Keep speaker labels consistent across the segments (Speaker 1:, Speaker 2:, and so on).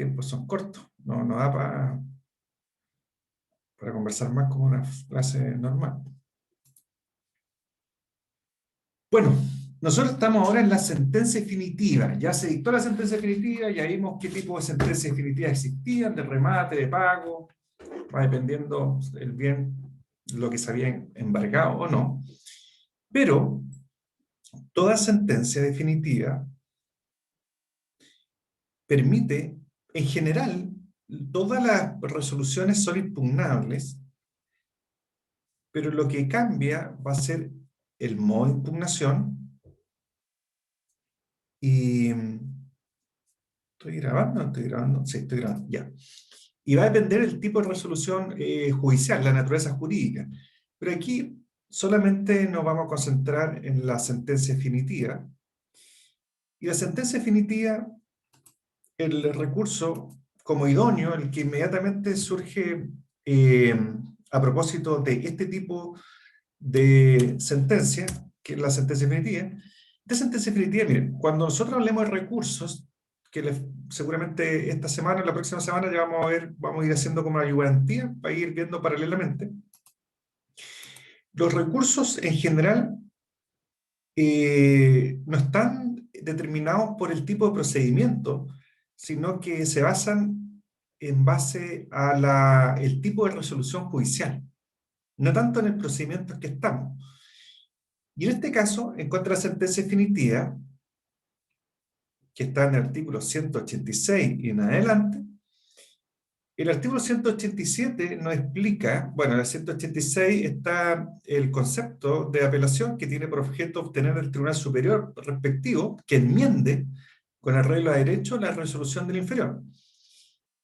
Speaker 1: tiempos son cortos, no da para conversar más como una clase normal. Bueno, nosotros estamos ahora en la sentencia definitiva. Ya se dictó la sentencia definitiva, ya vimos qué tipo de sentencias definitivas existían, de remate, de pago, va dependiendo el bien, lo que se había embargado o no. Pero toda sentencia definitiva permite, en general, todas las resoluciones son impugnables, pero lo que cambia va a ser el modo de impugnación. Y ¿estoy grabando? ¿No estoy grabando? Sí, estoy grabando, ya. Y va a depender del tipo de resolución judicial, la naturaleza jurídica. Pero aquí solamente nos vamos a concentrar en la sentencia definitiva. Y la sentencia definitiva, el recurso como idóneo, el que inmediatamente surge a propósito de este tipo de sentencia, que es la sentencia definitiva. De sentencia definitiva, miren, cuando nosotros hablemos de recursos, que seguramente esta semana, la próxima semana ya vamos a ver, vamos a ir haciendo como ayudantía para ir viendo paralelamente. Los recursos en general no están determinados por el tipo de procedimiento, sino que se basan en base a el tipo de resolución judicial, no tanto en el procedimiento en que estamos. Y en este caso, en contra de la sentencia definitiva, que está en el artículo 186 y en adelante, el artículo 187 nos explica, bueno, en el 186 está el concepto de apelación que tiene por objeto obtener del Tribunal Superior respectivo que enmiende con arreglo a derecho la resolución del inferior.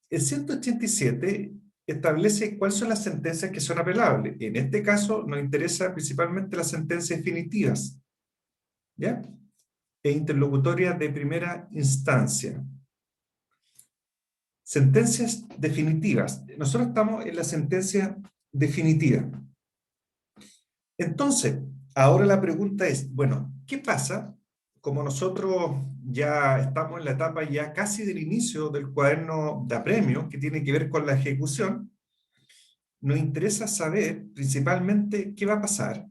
Speaker 1: El 187 establece cuáles son las sentencias que son apelables. En este caso nos interesa principalmente las sentencias definitivas, ¿ya? E interlocutorias de primera instancia. Sentencias definitivas. Nosotros estamos en la sentencia definitiva. Entonces, ahora la pregunta es, bueno, ¿qué pasa? Como nosotros ya estamos en la etapa ya casi del inicio del cuaderno de apremio, que tiene que ver con la ejecución, nos interesa saber principalmente qué va a pasar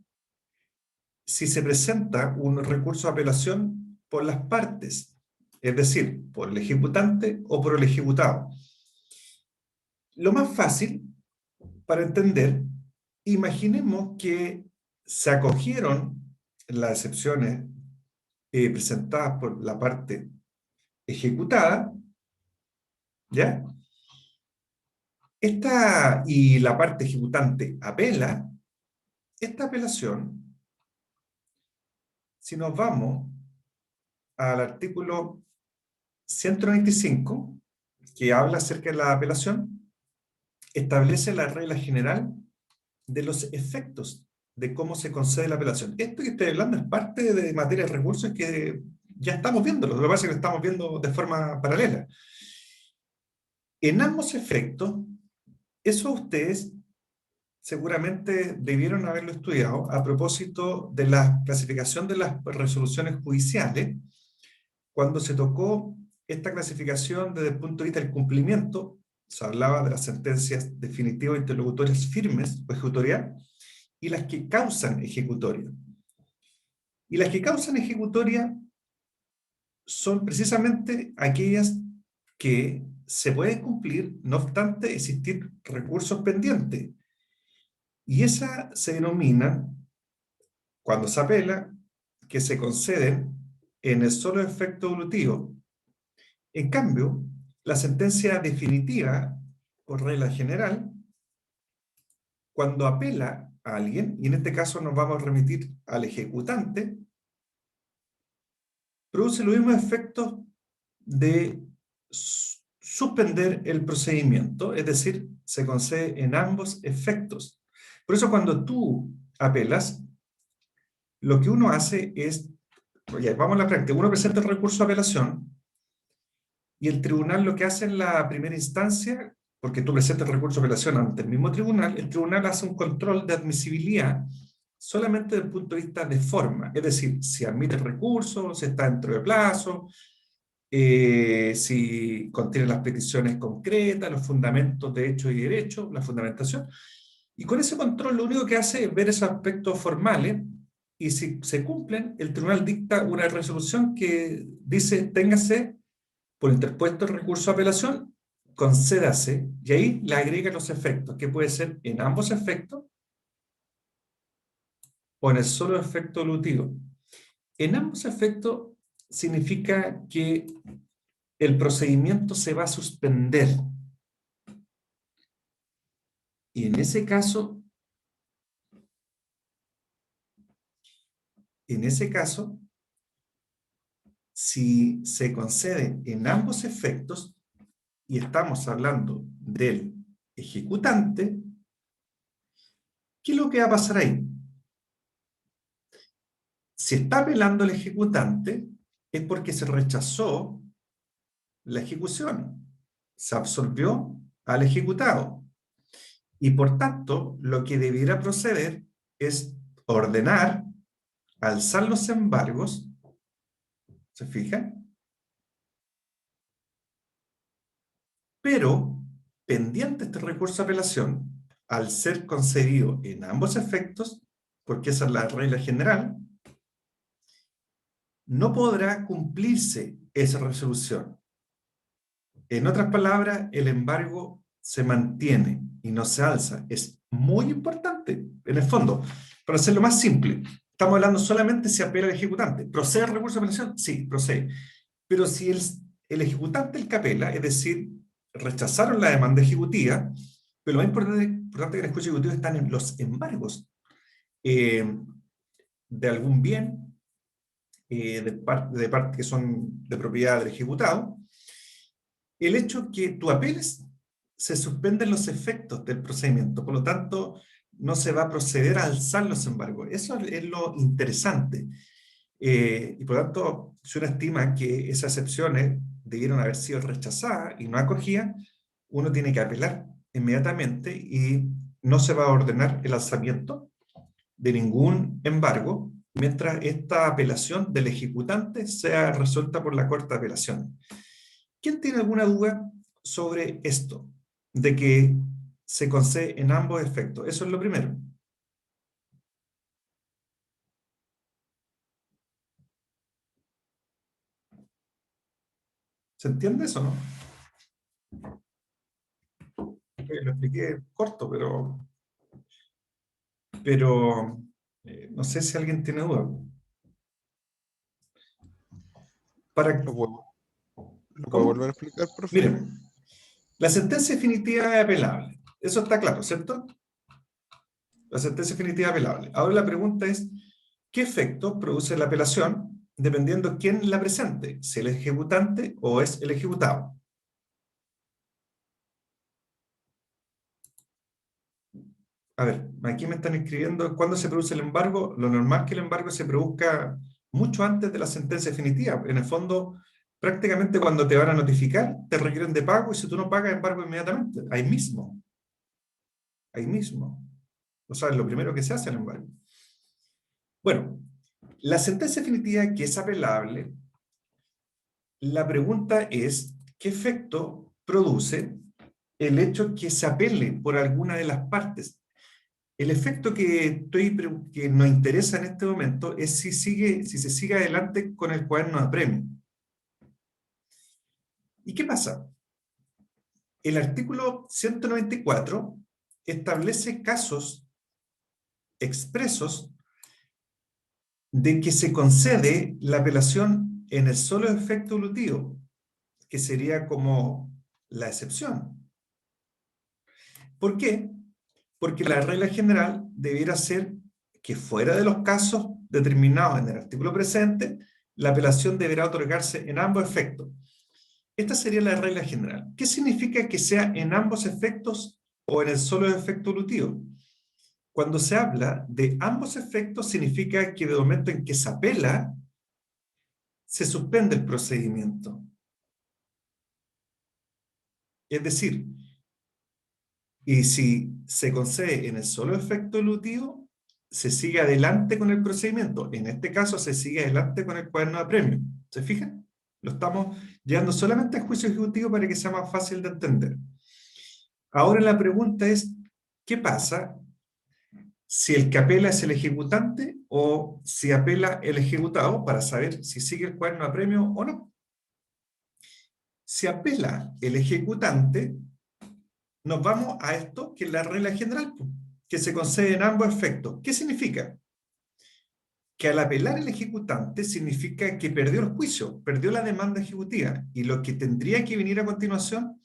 Speaker 1: si se presenta un recurso de apelación por las partes, es decir, por el ejecutante o por el ejecutado. Lo más fácil para entender, imaginemos que se acogieron las excepciones presentadas por la parte ejecutada, ¿ya? Y la parte ejecutante apela. Esta apelación, si nos vamos al artículo 195, que habla acerca de la apelación, establece la regla general de los efectos de cómo se concede la apelación. Esto que estoy hablando es parte de materia de recursos que ya estamos viendo, lo que pasa es que lo estamos viendo de forma paralela. En ambos efectos, eso ustedes seguramente debieron haberlo estudiado a propósito de la clasificación de las resoluciones judiciales, cuando se tocó esta clasificación desde el punto de vista del cumplimiento, se hablaba de las sentencias definitivas interlocutorias firmes o ejecutorias, y las que causan ejecutoria. Y las que causan ejecutoria son precisamente aquellas que se pueden cumplir, no obstante existir recursos pendientes. Y esas se denominan, cuando se apela, que se conceden en el solo efecto evolutivo. En cambio, la sentencia definitiva, por regla general, cuando apela a alguien, y en este caso nos vamos a remitir al ejecutante, produce los mismos efectos de suspender el procedimiento, es decir, se concede en ambos efectos. Por eso cuando tú apelas, lo que uno hace es, oye, vamos a la práctica, uno presenta el recurso de apelación y el tribunal lo que hace en la primera instancia, porque tú presentas el recurso de apelación ante el mismo tribunal, el tribunal hace un control de admisibilidad solamente desde el punto de vista de forma, es decir, si admite el recurso, si está dentro de plazo, si contiene las peticiones concretas, los fundamentos de hecho y derecho, la fundamentación. Y con ese control lo único que hace es ver esos aspectos formales y si se cumplen, el tribunal dicta una resolución que dice, téngase por interpuesto el recurso de apelación, concédase, y ahí le agrega los efectos, que puede ser en ambos efectos o en el solo efecto elutivo. En ambos efectos significa que el procedimiento se va a suspender. Y en ese caso, si se concede en ambos efectos, y estamos hablando del ejecutante, ¿qué es lo que va a pasar ahí? Si está apelando el ejecutante, es porque se rechazó la ejecución, se absorbió al ejecutado. Y por tanto, lo que debiera proceder es ordenar, alzar los embargos, ¿se fijan? Pero, pendiente este recurso de apelación, al ser concedido en ambos efectos, porque esa es la regla general, no podrá cumplirse esa resolución. En otras palabras, el embargo se mantiene y no se alza. Es muy importante, en el fondo, para hacerlo más simple. Estamos hablando solamente si apela el ejecutante. ¿Procede el recurso de apelación? Sí, procede. Pero si el ejecutante el que apela, es decir, rechazaron la demanda ejecutiva, pero lo más importante que en el juicio ejecutivo están en los embargos eh, de algún bien, de parte que son de propiedad del ejecutado, el hecho que tú apeles, se suspenden los efectos del procedimiento, por lo tanto, no se va a proceder a alzar los embargos. Eso es lo interesante. Y por lo tanto, si uno estima que esas excepciones debieron haber sido rechazadas y no acogidas, uno tiene que apelar inmediatamente y no se va a ordenar el alzamiento de ningún embargo mientras esta apelación del ejecutante sea resuelta por la Corte de Apelaciones. ¿Quién tiene alguna duda sobre esto? De que se concede en ambos efectos. Eso es lo primero. ¿Se entiende eso, no? Lo expliqué corto, pero no sé si alguien tiene duda. Para,
Speaker 2: ¿Lo puedo, lo puedo
Speaker 1: ¿cómo?
Speaker 2: volver a explicar, profe?
Speaker 1: Miren, la sentencia definitiva es apelable. Eso está claro, ¿cierto? La sentencia definitiva es apelable. Ahora la pregunta es, ¿qué efecto produce la apelación dependiendo quién la presente? Si el ejecutante o es el ejecutado. A ver, aquí me están escribiendo cuándo se produce el embargo. Lo normal es que el embargo se produzca mucho antes de la sentencia definitiva. En el fondo, prácticamente cuando te van a notificar, te requieren de pago y si tú no pagas, embargo inmediatamente. Ahí mismo. Ahí mismo. O sea, es lo primero que se hace el embargo. Bueno, la sentencia definitiva que es apelable, la pregunta es, ¿qué efecto produce el hecho que se apele por alguna de las partes? El efecto que nos interesa en este momento es si se sigue adelante con el cuaderno de apremio. ¿Y qué pasa? El artículo 194 establece casos expresos de que se concede la apelación en el solo efecto elutivo, que sería como la excepción. ¿Por qué? Porque la regla general debiera ser que fuera de los casos determinados en el artículo presente, la apelación deberá otorgarse en ambos efectos. Esta sería la regla general. ¿Qué significa que sea en ambos efectos o en el solo efecto elutivo? Cuando se habla de ambos efectos, significa que de momento en que se apela, se suspende el procedimiento. Es decir, y si se concede en el solo efecto elutivo, se sigue adelante con el procedimiento. En este caso, se sigue adelante con el cuaderno de apremio. ¿Se fijan? Lo estamos llevando solamente al juicio ejecutivo para que sea más fácil de entender. Ahora la pregunta es, ¿qué pasa si el que apela es el ejecutante o si apela el ejecutado para saber si sigue el cuaderno a premio o no? Si apela el ejecutante, nos vamos a esto que es la regla general, que se concede en ambos efectos. ¿Qué significa? Que al apelar el ejecutante significa que perdió el juicio, perdió la demanda ejecutiva, y lo que tendría que venir a continuación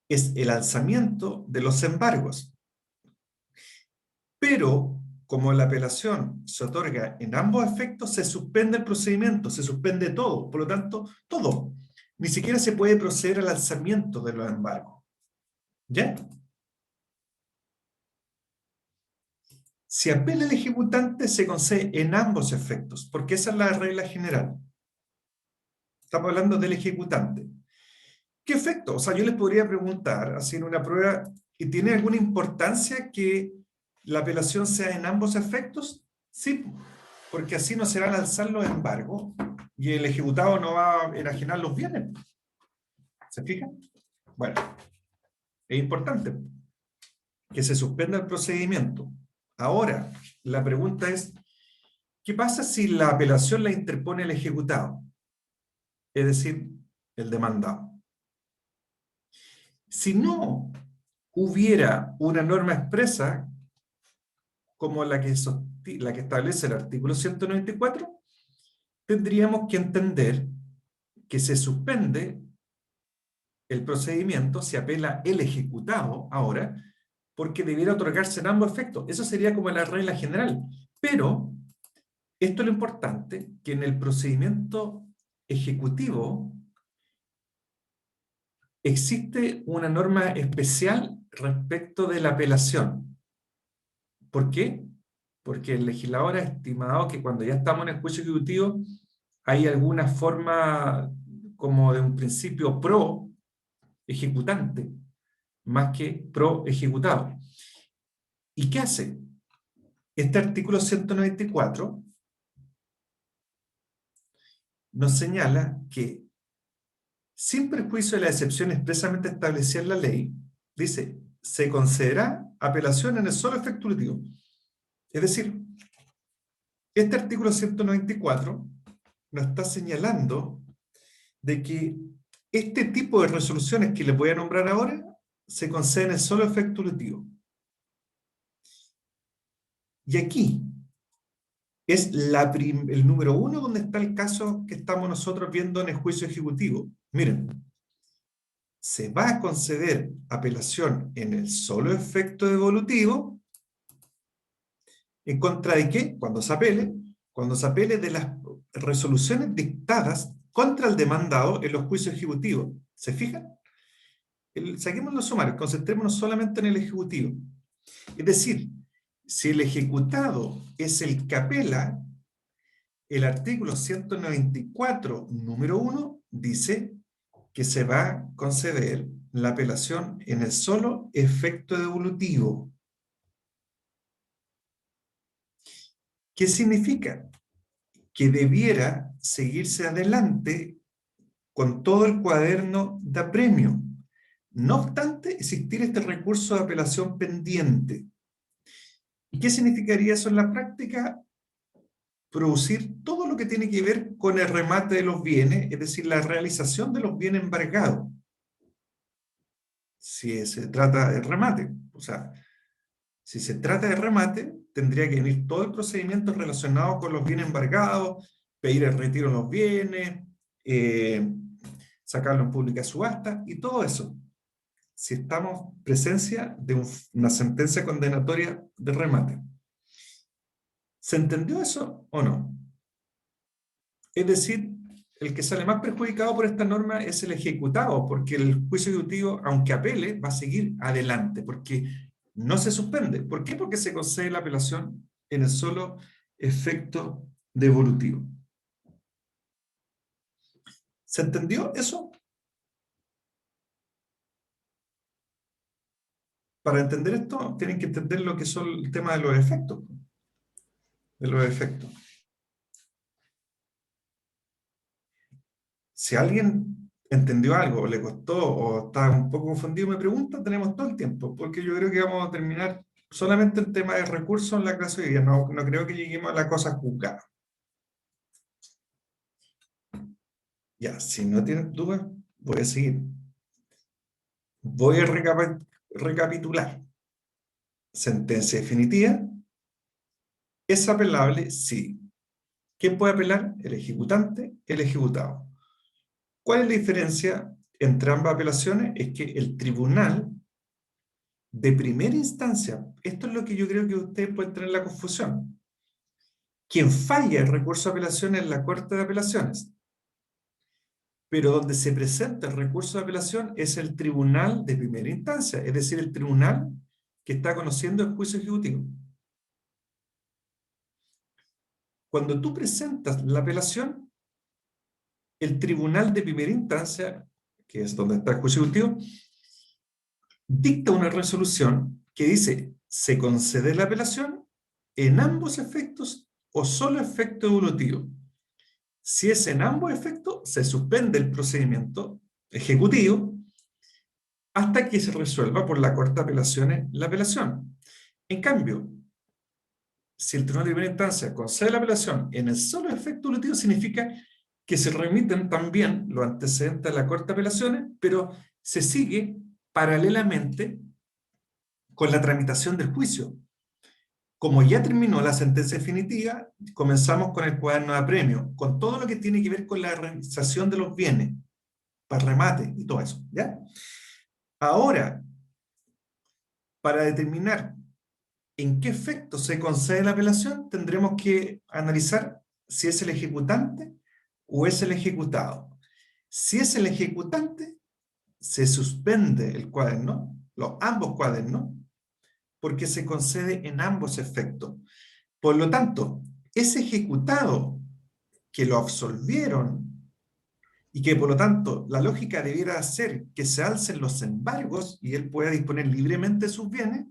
Speaker 1: es el alzamiento de los embargos. Pero, como la apelación se otorga en ambos efectos, se suspende el procedimiento, se suspende todo, por lo tanto, todo. Ni siquiera se puede proceder al alzamiento de los embargos. ¿Ya? Si apela el ejecutante, se concede en ambos efectos, porque esa es la regla general. Estamos hablando del ejecutante. ¿Qué efecto? O sea, yo les podría preguntar, hacer una prueba, ¿y tiene alguna importancia que la apelación sea en ambos efectos? Sí, porque así no se van a alzar los embargos y el ejecutado no va a enajenar los bienes. ¿Se fijan? Bueno, es importante que se suspenda el procedimiento. Ahora, la pregunta es, ¿qué pasa si la apelación la interpone el ejecutado? Es decir, el demandado. Si no hubiera una norma expresa como la que establece el artículo 194, tendríamos que entender que se suspende el procedimiento, se apela el ejecutado ahora, porque debiera otorgarse en ambos efectos. Eso sería como la regla general. Pero esto es lo importante, que en el procedimiento ejecutivo existe una norma especial respecto de la apelación. ¿Por qué? Porque el legislador ha estimado que cuando ya estamos en el juicio ejecutivo hay alguna forma como de un principio pro ejecutante, más que pro ejecutado. ¿Y qué hace? Este artículo 194 nos señala que, sin perjuicio de la excepción expresamente establecida en la ley, dice, se concederá apelación en el solo efecto ultivo. Es decir, este artículo 194 nos está señalando de que este tipo de resoluciones que les voy a nombrar ahora se conceden en solo efecto ultivo. Y aquí es el número 1 donde está el caso que estamos nosotros viendo en el juicio ejecutivo. Miren, se va a conceder apelación en el solo efecto devolutivo. ¿En contra de qué? Cuando se apele de las resoluciones dictadas contra el demandado en los juicios ejecutivos. ¿Se fijan? Saquemos los sumarios, concentrémonos solamente en el ejecutivo. Es decir, si el ejecutado es el que apela, el artículo 194, número 1, dice que se va a conceder la apelación en el solo efecto devolutivo. ¿Qué significa? Que debiera seguirse adelante con todo el cuaderno de apremio. No obstante, existir este recurso de apelación pendiente. ¿Y qué significaría eso en la práctica? Producir todo lo que tiene que ver con el remate de los bienes, es decir, la realización de los bienes embargados. Si se trata de remate, o sea, si se trata de remate, tendría que venir todo el procedimiento relacionado con los bienes embargados, pedir el retiro de los bienes, sacarlo en pública subasta y todo eso. Si estamos en presencia de una sentencia condenatoria de remate. ¿Se entendió eso o no? Es decir, el que sale más perjudicado por esta norma es el ejecutado, porque el juicio ejecutivo, aunque apele, va a seguir adelante, porque no se suspende. ¿Por qué? Porque se concede la apelación en el solo efecto devolutivo. ¿Se entendió eso? Para entender esto, tienen que entender lo que son el tema de los efectos. De los efectos. Si alguien entendió algo, o le costó, o está un poco confundido, me pregunta, tenemos todo el tiempo, porque yo creo que vamos a terminar solamente el tema de recursos en la clase de hoy día. No, no creo que lleguemos a la cosa juzgada. Ya, si no tienen dudas, voy a seguir. Voy a recapitular. Sentencia definitiva. ¿Es apelable? Sí. ¿Quién puede apelar? El ejecutante, el ejecutado. ¿Cuál es la diferencia entre ambas apelaciones? Es que el tribunal de primera instancia, esto es lo que yo creo que ustedes pueden tener la confusión. Quien falla el recurso de apelación es la Corte de Apelaciones, pero donde se presenta el recurso de apelación es el tribunal de primera instancia, es decir, el tribunal que está conociendo el juicio ejecutivo. Cuando tú presentas la apelación, el tribunal de primera instancia, que es donde está el juicio ejecutivo, dicta una resolución que dice, se concede la apelación en ambos efectos o solo efecto evolutivo. Si es en ambos efectos, se suspende el procedimiento ejecutivo hasta que se resuelva por la Corte de Apelaciones la apelación. En cambio, si el Tribunal de Primera Instancia concede la apelación en el solo efecto evolutivo, significa que se remiten también los antecedentes a la Corte de Apelaciones, pero se sigue paralelamente con la tramitación del juicio. Como ya terminó la sentencia definitiva, comenzamos con el cuaderno de apremio, con todo lo que tiene que ver con la realización de los bienes, para remate y todo eso, ¿ya? Ahora, para determinar en qué efecto se concede la apelación, tendremos que analizar si es el ejecutante o es el ejecutado. Si es el ejecutante, se suspende el cuaderno, ambos cuadernos, porque se concede en ambos efectos. Por lo tanto, ese ejecutado que lo absolvieron y que por lo tanto la lógica debiera ser que se alcen los embargos y él pueda disponer libremente de sus bienes,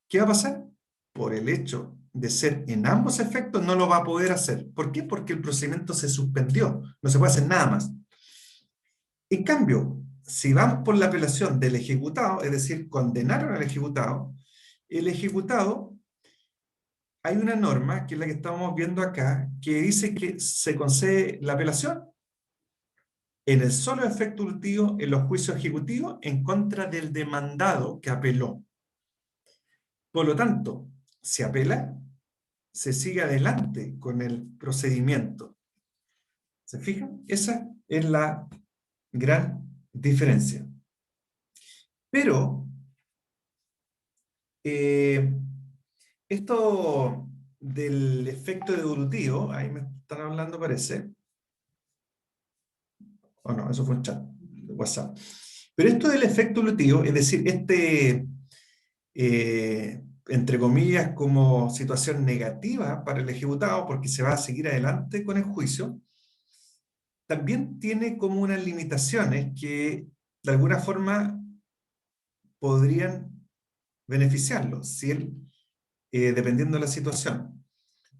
Speaker 1: ¿qué va a pasar? Por el hecho de ser en ambos efectos no lo va a poder hacer. ¿Por qué? Porque el procedimiento se suspendió, no se puede hacer nada más. En cambio, si vamos por la apelación del ejecutado, es decir, condenaron al ejecutado, el ejecutado, hay una norma, que es la que estamos viendo acá, que dice que se concede la apelación en el solo efecto evolutivo en los juicios ejecutivos en contra del demandado que apeló. Por lo tanto, si apela, se sigue adelante con el procedimiento. ¿Se fijan? Esa es la gran diferencia. Pero, esto del efecto devolutivo, ahí me están hablando parece, o no, eso fue un chat de WhatsApp. Pero esto del efecto devolutivo, es decir, entre comillas, como situación negativa para el ejecutado, porque se va a seguir adelante con el juicio, también tiene como unas limitaciones que de alguna forma podrían beneficiarlo, si él, dependiendo de la situación.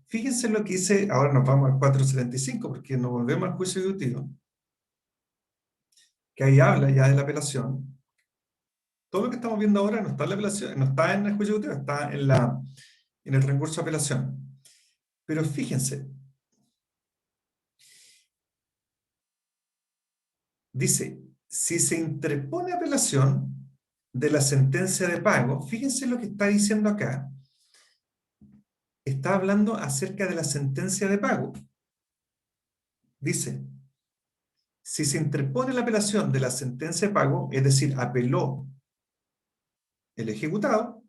Speaker 1: Fíjense lo que dice, ahora nos vamos al 475, porque nos volvemos al juicio ejecutivo, que ahí habla ya de la apelación. Todo lo que estamos viendo ahora no está en la apelación, no está en el juicio ejecutivo, está en el recurso de apelación. Pero fíjense, dice, si se interpone apelación de la sentencia de pago, fíjense lo que está diciendo acá, está hablando acerca de la sentencia de pago. Dice, si se interpone la apelación de la sentencia de pago, es decir, apeló el ejecutado,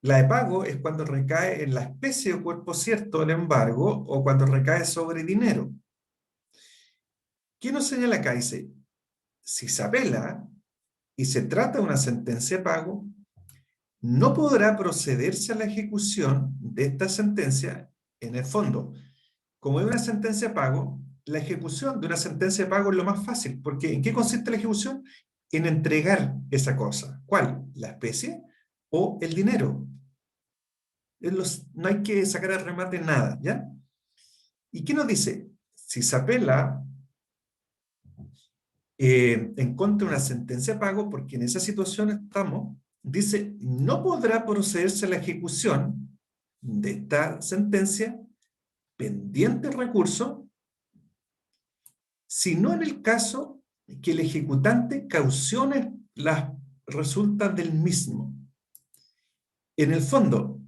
Speaker 1: la de pago es cuando recae en la especie o cuerpo cierto del embargo o cuando recae sobre dinero. ¿Qué nos señala acá? Dice, si se apela y se trata de una sentencia de pago, no podrá procederse a la ejecución de esta sentencia en el fondo. Como es una sentencia de pago, la ejecución de una sentencia de pago es lo más fácil, porque ¿en qué consiste la ejecución? En entregar esa cosa. ¿Cuál? ¿La especie o el dinero? No hay que sacar al remate nada, ¿ya? ¿Y qué nos dice? Si se apela en contra de una sentencia de pago, porque en esa situación estamos, dice, no podrá procederse a la ejecución de esta sentencia pendiente recurso, sino en el caso que el ejecutante cautione las resultas del mismo. En el fondo,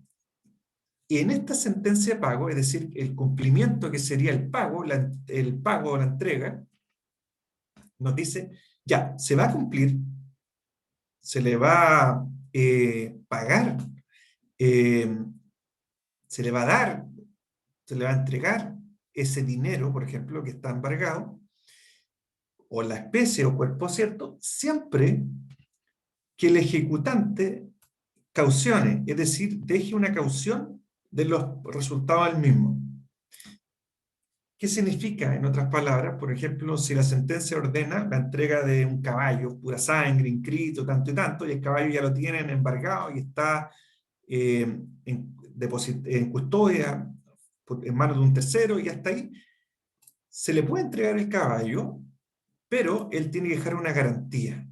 Speaker 1: en esta sentencia de pago, es decir, el cumplimiento que sería el pago o la entrega, nos dice, ya, se va a cumplir, se le va a pagar, eh, se le va a dar, se le va a entregar ese dinero, por ejemplo, que está embargado, o la especie o cuerpo cierto, siempre que el ejecutante caucione, es decir, deje una caución de los resultados del mismo. ¿Qué significa, en otras palabras? Por ejemplo, si la sentencia ordena la entrega de un caballo, pura sangre, inscrito, tanto y tanto, y el caballo ya lo tienen embargado y está en custodia, en manos de un tercero, y hasta ahí, se le puede entregar el caballo, pero él tiene que dejar una garantía.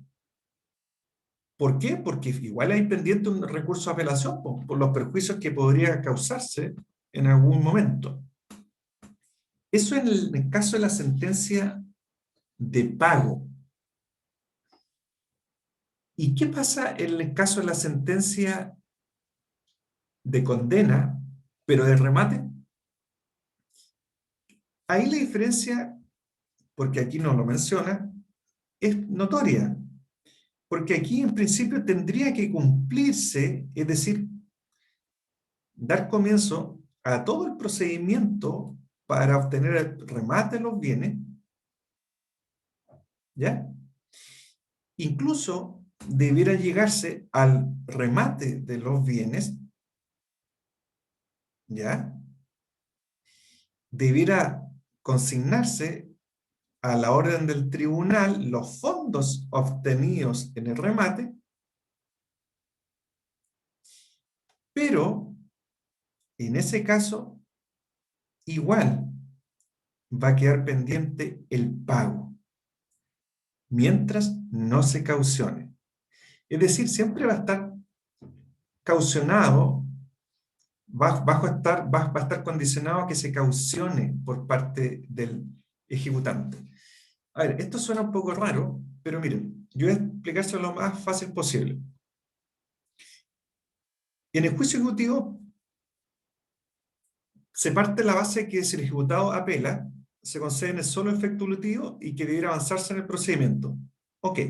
Speaker 1: ¿Por qué? Porque igual hay pendiente un recurso de apelación por los perjuicios que podría causarse en algún momento. Eso en el caso de la sentencia de pago. ¿Y qué pasa en el caso de la sentencia de condena, pero de remate? Ahí la diferencia, porque aquí no lo menciona, es notoria. Porque aquí en principio tendría que cumplirse, es decir, dar comienzo a todo el procedimiento para obtener el remate de los bienes, ¿ya? Incluso debiera llegarse al remate de los bienes, ¿ya? Debiera consignarse a la orden del tribunal los fondos obtenidos en el remate, pero en ese caso igual va a quedar pendiente el pago, mientras no se caucione. Es decir, siempre va a estar caucionado, va a estar condicionado a que se caucione por parte del ejecutante. A ver, esto suena un poco raro, pero miren, yo voy a explicárselo lo más fácil posible. En el juicio ejecutivo se parte de la base que si el ejecutado apela, se concede en el solo efecto volutivo y que debiera avanzarse en el procedimiento. Ok,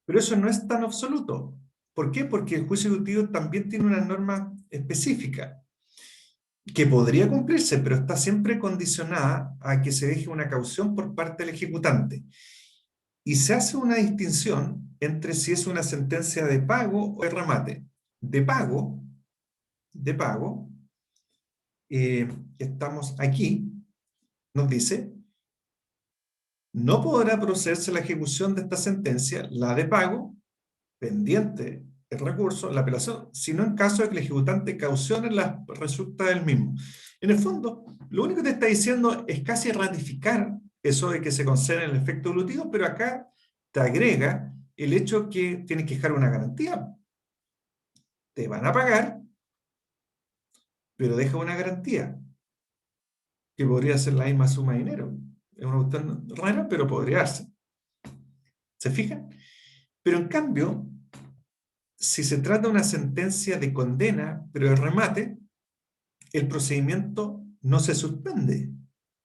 Speaker 1: pero eso no es tan absoluto. ¿Por qué? Porque el juicio ejecutivo también tiene una norma específica que podría cumplirse, pero está siempre condicionada a que se deje una caución por parte del ejecutante. Y se hace una distinción entre si es una sentencia de pago o de remate. De pago, de pago, estamos aquí, nos dice, no podrá procederse la ejecución de esta sentencia, la de pago, pendiente el recurso, la apelación, sino en caso de que el ejecutante caucione las resultas del mismo. En el fondo, lo único que te está diciendo es casi ratificar eso de que se concede el efecto volutivo, pero acá te agrega el hecho que tienes que dejar una garantía. Te van a pagar, pero deja una garantía, que podría ser la misma suma de dinero. Es una cuestión rara, pero podría ser. ¿Se fijan? Pero en cambio, si se trata de una sentencia de condena, pero de remate, el procedimiento no se suspende,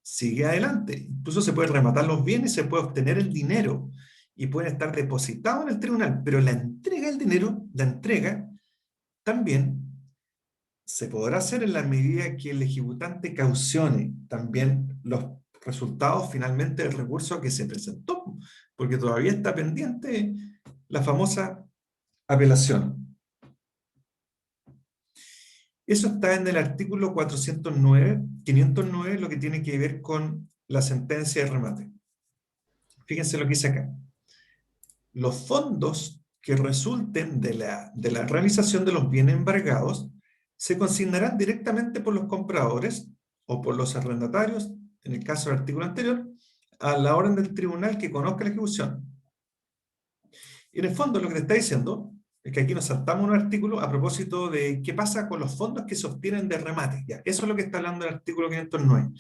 Speaker 1: sigue adelante. Incluso se puede rematar los bienes, se puede obtener el dinero y pueden estar depositados en el tribunal, pero la entrega del dinero, la entrega, también se podrá hacer en la medida que el ejecutante caucione también los resultados finalmente del recurso que se presentó, porque todavía está pendiente la famosa apelación. Eso está en el artículo 409, 509, lo que tiene que ver con la sentencia de remate. Fíjense lo que dice acá. Los fondos que resulten de la realización de los bienes embargados se consignarán directamente por los compradores o por los arrendatarios, en el caso del artículo anterior, a la orden del tribunal que conozca la ejecución. Y en el fondo lo que te está diciendo es que aquí nos saltamos un artículo a propósito de qué pasa con los fondos que se obtienen de remate. Ya, eso es lo que está hablando el artículo 509.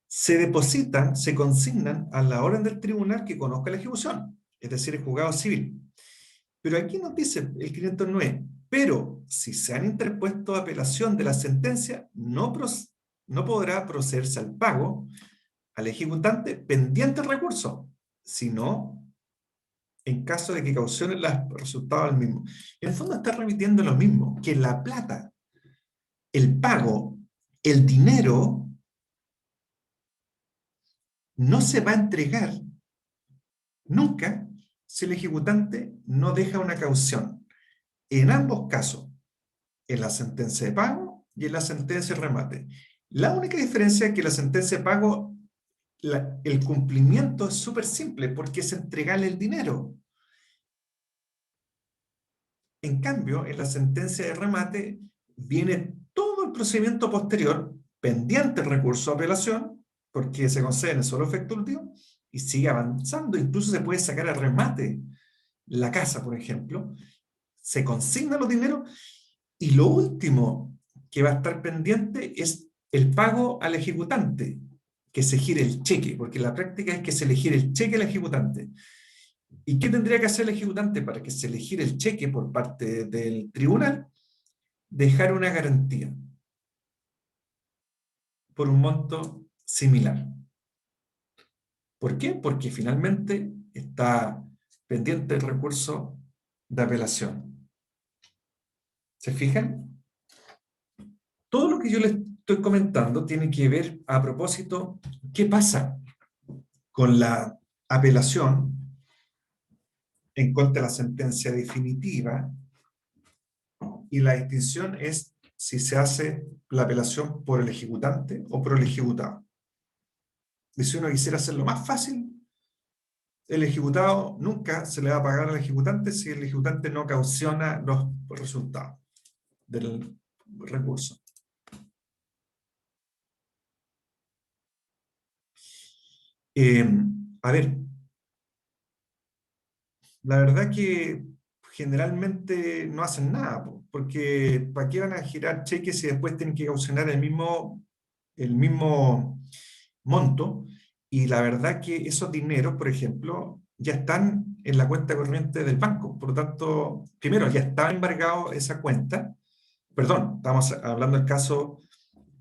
Speaker 1: Se depositan, se consignan a la orden del tribunal que conozca la ejecución, es decir, el juzgado civil. Pero aquí nos dice el 509, pero si se han interpuesto apelación de la sentencia, no podrá procederse al pago al ejecutante pendiente el recurso, sino en caso de que caucione los resultados del mismo. En el fondo está remitiendo lo mismo, que la plata, el pago, el dinero, no se va a entregar nunca si el ejecutante no deja una caución. En ambos casos, en la sentencia de pago y en la sentencia de remate. La única diferencia es que la sentencia de pago, el cumplimiento es súper simple, porque es entregarle el dinero. En cambio, en la sentencia de remate viene todo el procedimiento posterior, pendiente el recurso de apelación, porque se concede en el solo efecto último, y sigue avanzando. Incluso se puede sacar a remate la casa, por ejemplo, se consignan los dineros, y lo último que va a estar pendiente es el pago al ejecutante, que se gire el cheque, porque la práctica es que se le gire el cheque al ejecutante. ¿Y qué tendría que hacer el ejecutante para que se le gire el cheque por parte del tribunal? Dejar una garantía por un monto similar. ¿Por qué? Porque finalmente está pendiente el recurso de apelación. ¿Se fijan? Todo lo que yo les estoy comentando tiene que ver a propósito, ¿qué pasa con la apelación en contra de la sentencia definitiva? Y la distinción es si se hace la apelación por el ejecutante o por el ejecutado. Y si uno quisiera hacerlo más fácil, el ejecutado nunca se le va a pagar al ejecutante si el ejecutante no cautiona los resultados del recurso. A ver, la verdad que generalmente no hacen nada, porque ¿para qué van a girar cheques y después tienen que caucionar el mismo monto? Y la verdad que esos dineros, por ejemplo, ya están en la cuenta corriente del banco. Por lo tanto, primero, ya está embargado esa cuenta. Perdón, estamos hablando del caso.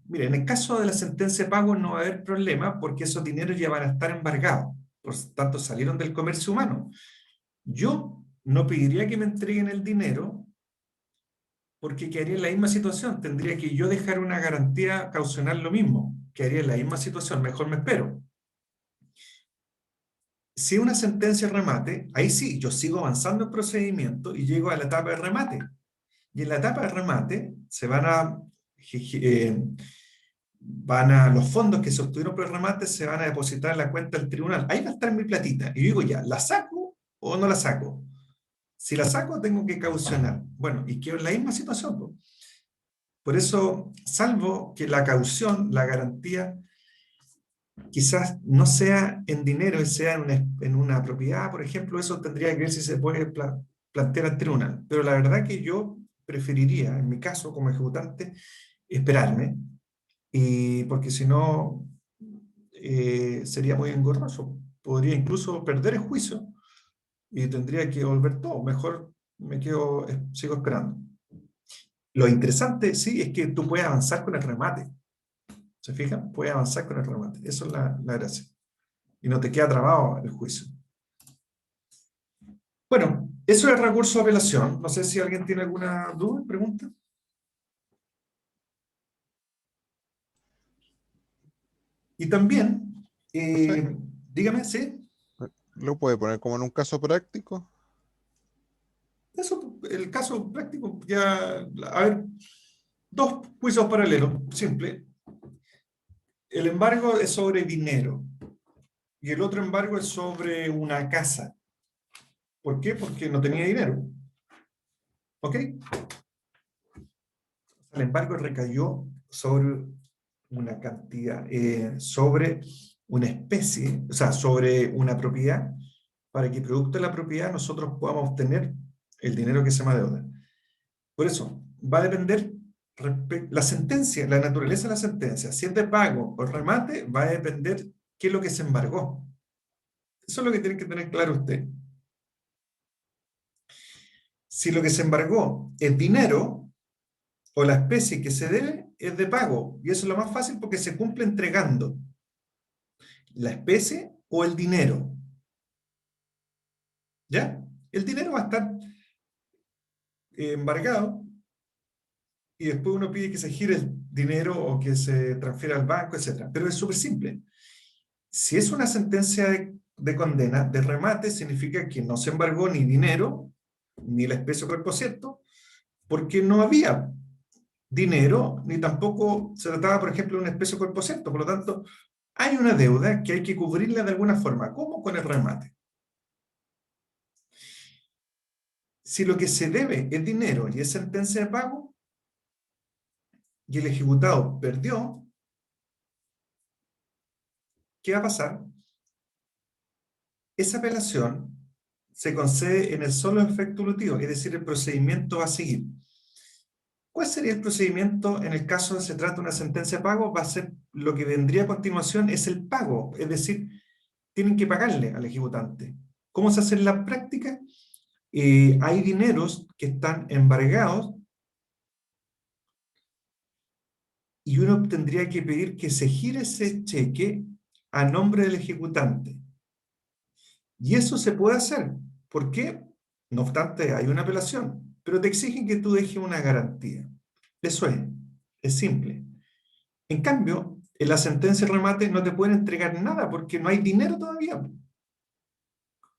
Speaker 1: Mire, en el caso de la sentencia de pago no va a haber problema porque esos dineros ya van a estar embargados. Por tanto, salieron del comercio humano. Yo no pediría que me entreguen el dinero porque quedaría en la misma situación. Tendría que yo dejar una garantía caucionar lo mismo. Quedaría en la misma situación. Mejor me espero. Si una sentencia de remate, ahí sí, yo sigo avanzando el procedimiento y llego a la etapa de remate. Y en la etapa de remate se los fondos que se obtuvieron por el remate se van a depositar en la cuenta del tribunal. Ahí va a estar mi platita. Y yo digo ya, ¿la saco o no la saco? Si la saco, tengo que caucionar. Bueno, y quedo en la misma situación, ¿no? Por eso, salvo que la caución, la garantía, quizás no sea en dinero, sea en una propiedad, por ejemplo, eso tendría que ver si se puede plantear al tribunal. Pero la verdad que yo preferiría, en mi caso, como ejecutante, esperarme, y porque si no, sería muy engorroso. Podría incluso perder el juicio y tendría que volver todo. Mejor me quedo, sigo esperando. Lo interesante, sí, es que tú puedes avanzar con el remate. ¿Se fijan? Puedes avanzar con el remate. Eso es la gracia. Y no te queda trabado el juicio. Bueno, eso es el recurso de apelación. No sé si alguien tiene alguna duda, pregunta. Y también,
Speaker 2: Profe,
Speaker 1: dígame, ¿sí?
Speaker 2: ¿lo puede poner como en un caso práctico?
Speaker 1: Eso, el caso práctico, ya, a ver, dos juicios paralelos, simple. El embargo es sobre dinero y el otro embargo es sobre una casa. ¿Por qué? Porque no tenía dinero. ¿Ok? El embargo recayó sobre una cantidad, sobre una especie, o sea, sobre una propiedad, para que producto de la propiedad nosotros podamos obtener el dinero que se llama deuda. Por eso, va a depender la sentencia, la naturaleza de la sentencia, si es de pago o remate, va a depender qué es lo que se embargó. Eso es lo que tiene que tener claro usted. Si lo que se embargó es dinero, o la especie que se debe, es de pago. Y eso es lo más fácil porque se cumple entregando la especie o el dinero. ¿Ya? El dinero va a estar embargado y después uno pide que se gire el dinero o que se transfiera al banco, etc. Pero es súper simple. Si es una sentencia de condena, de remate, significa que no se embargó ni dinero, ni la especie o cuerpo cierto, porque no había dinero, ni tampoco se trataba, por ejemplo, de una especie o cuerpo cierto. Por lo tanto, hay una deuda que hay que cubrirla de alguna forma. ¿Cómo? Con el remate. Si lo que se debe es dinero y es sentencia de pago, y el ejecutado perdió, ¿qué va a pasar? Esa apelación se concede en el solo efecto elutivo, es decir, el procedimiento va a seguir. ¿Cuál sería el procedimiento en el caso de se trata de una sentencia de pago? Va a ser lo que vendría a continuación, es el pago, es decir, tienen que pagarle al ejecutante. ¿Cómo se hace en la práctica? Hay dineros que están embargados y uno tendría que pedir que se gire ese cheque a nombre del ejecutante. Y eso se puede hacer. ¿Por qué? No obstante, hay una apelación, pero te exigen que tú dejes una garantía. Eso es simple. En cambio, en la sentencia de remate no te pueden entregar nada porque no hay dinero todavía.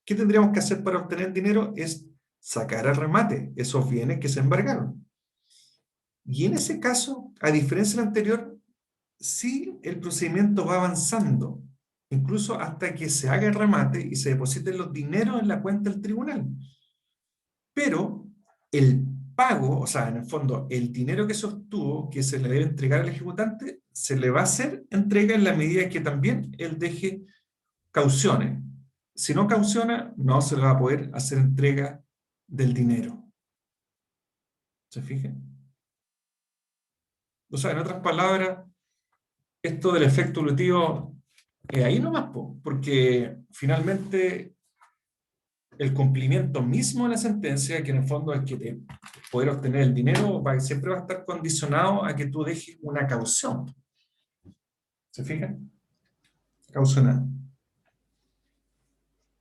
Speaker 1: ¿Qué tendríamos que hacer para obtener dinero? Es sacar al remate esos bienes que se embargaron. Y en ese caso, a diferencia del anterior, sí el procedimiento va avanzando, incluso hasta que se haga el remate y se depositen los dineros en la cuenta del tribunal. Pero el pago, o sea, en el fondo, el dinero que se obtuvo, que se le debe entregar al ejecutante, se le va a hacer entrega en la medida que también él deje cauciones. Si no cauciona, no se le va a poder hacer entrega del dinero. ¿Se fijan? O sea, en otras palabras, esto del efecto elutivo es ahí nomás, porque finalmente el cumplimiento mismo de la sentencia, que en el fondo es que poder obtener el dinero, siempre va a estar condicionado a que tú dejes una caución. ¿Se fijan? Caucionada.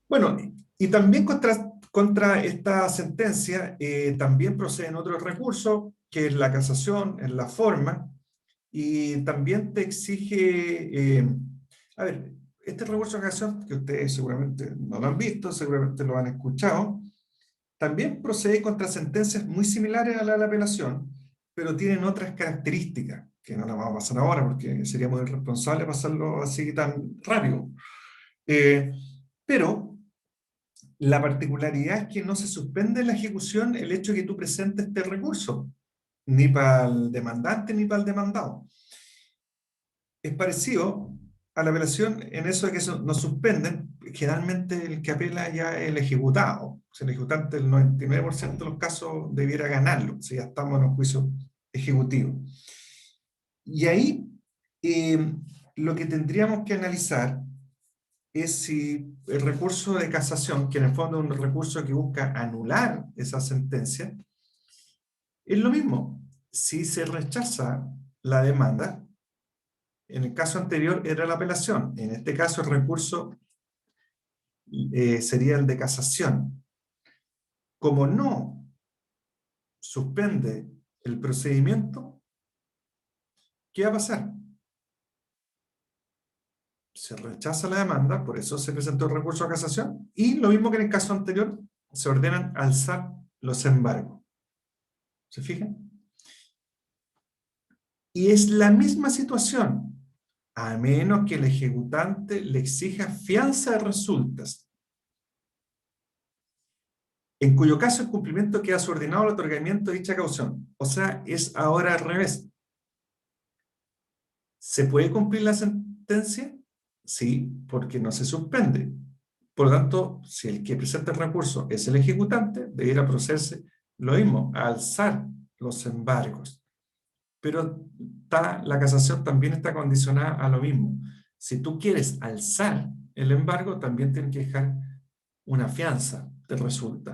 Speaker 1: Bueno, y también contra esta sentencia también proceden otros recursos, que es la casación, es la forma, y también te exige, a ver, este recurso de casación, que ustedes seguramente no lo han visto, seguramente lo han escuchado, también procede contra sentencias muy similares a la de la apelación, pero tienen otras características, que no las vamos a pasar ahora porque sería muy irresponsable pasarlo así tan rápido. Pero la particularidad es que no se suspende la ejecución el hecho de que tú presentes este recurso, ni para el demandante ni para el demandado. Es parecido a la apelación en eso de que no suspenden, generalmente el que apela ya es el ejecutado. O sea, el ejecutante, el 99% de los casos, debiera ganarlo, si ya estamos en un juicio ejecutivo. Y ahí lo que tendríamos que analizar es si el recurso de casación, que en el fondo es un recurso que busca anular esa sentencia, es lo mismo. Si se rechaza la demanda, en el caso anterior era la apelación, en este caso el recurso sería el de casación. Como no suspende el procedimiento, ¿qué va a pasar? Se rechaza la demanda, por eso se presentó el recurso a casación, y lo mismo que en el caso anterior, se ordenan alzar los embargos. ¿Se fijan? Y es la misma situación, a menos que el ejecutante le exija fianza de resultas. en cuyo caso el cumplimiento queda subordinado al otorgamiento de dicha caución. O sea, es ahora al revés. ¿Se puede cumplir la sentencia? Sí, porque no se suspende. Por lo tanto, si el que presenta el recurso es el ejecutante, debiera procederse lo mismo, a alzar los embargos. Pero la casación también está condicionada a lo mismo. Si tú quieres alzar el embargo, también tienes que dejar una fianza, te resulta,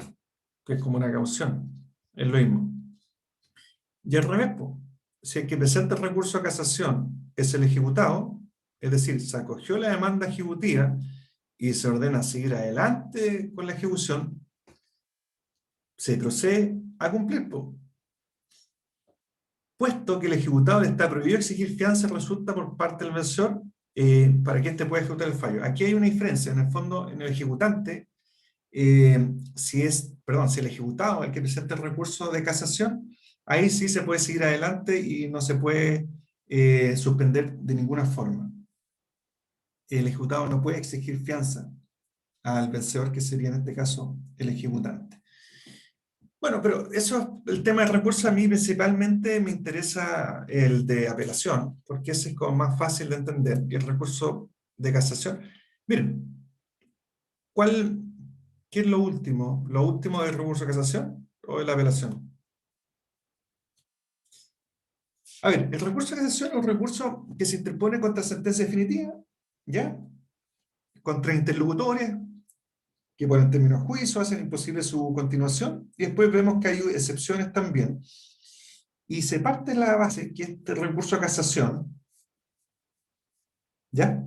Speaker 1: que es como una caución. Es lo mismo. Y al revés, po, si el que presenta el recurso a casación es el ejecutado, es decir, se acogió la demanda ejecutiva y se ordena seguir adelante con la ejecución, se procede a cumplir, po. Puesto que el ejecutado le está prohibido exigir fianza, resulta por parte del vencedor para que éste pueda ejecutar el fallo. Aquí hay una diferencia, en el fondo, en el ejecutante, si el ejecutado el que presenta el recurso de casación, ahí sí se puede seguir adelante y no se puede suspender de ninguna forma. El ejecutado no puede exigir fianza al vencedor, que sería en este caso el ejecutante. Bueno, pero eso, el tema de recursos, a mí principalmente me interesa el de apelación, porque ese es como más fácil de entender. Y el recurso de casación. Miren, ¿qué es lo último? ¿Lo último del recurso de casación o de la apelación? A ver, el recurso de casación es un recurso que se interpone contra sentencia definitiva, ¿ya? Contra interlocutores, que por el término de juicio hacen imposible su continuación, y después vemos que hay excepciones también. Y se parte de la base que este recurso a casación, ¿ya?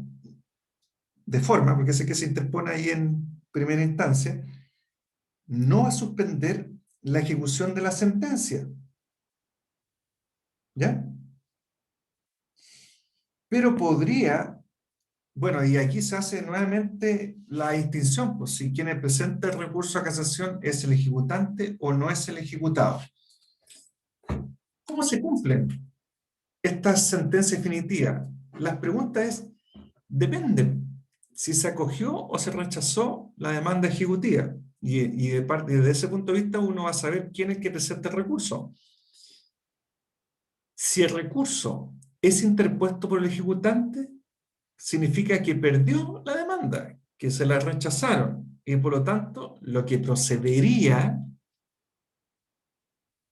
Speaker 1: De forma, porque sé que se interpone ahí en primera instancia, no a suspender la ejecución de la sentencia, ¿ya? Pero podría, bueno, y aquí se hace nuevamente la distinción, pues si quien presenta el recurso a casación es el ejecutante o no es el ejecutado. ¿Cómo se cumplen estas sentencias definitivas? Las preguntas es, depende si se acogió o se rechazó la demanda ejecutiva. Y de ese punto de vista uno va a saber quién es el que presenta el recurso. Si el recurso es interpuesto por el ejecutante, significa que perdió la demanda, que se la rechazaron. Y por lo tanto, lo que procedería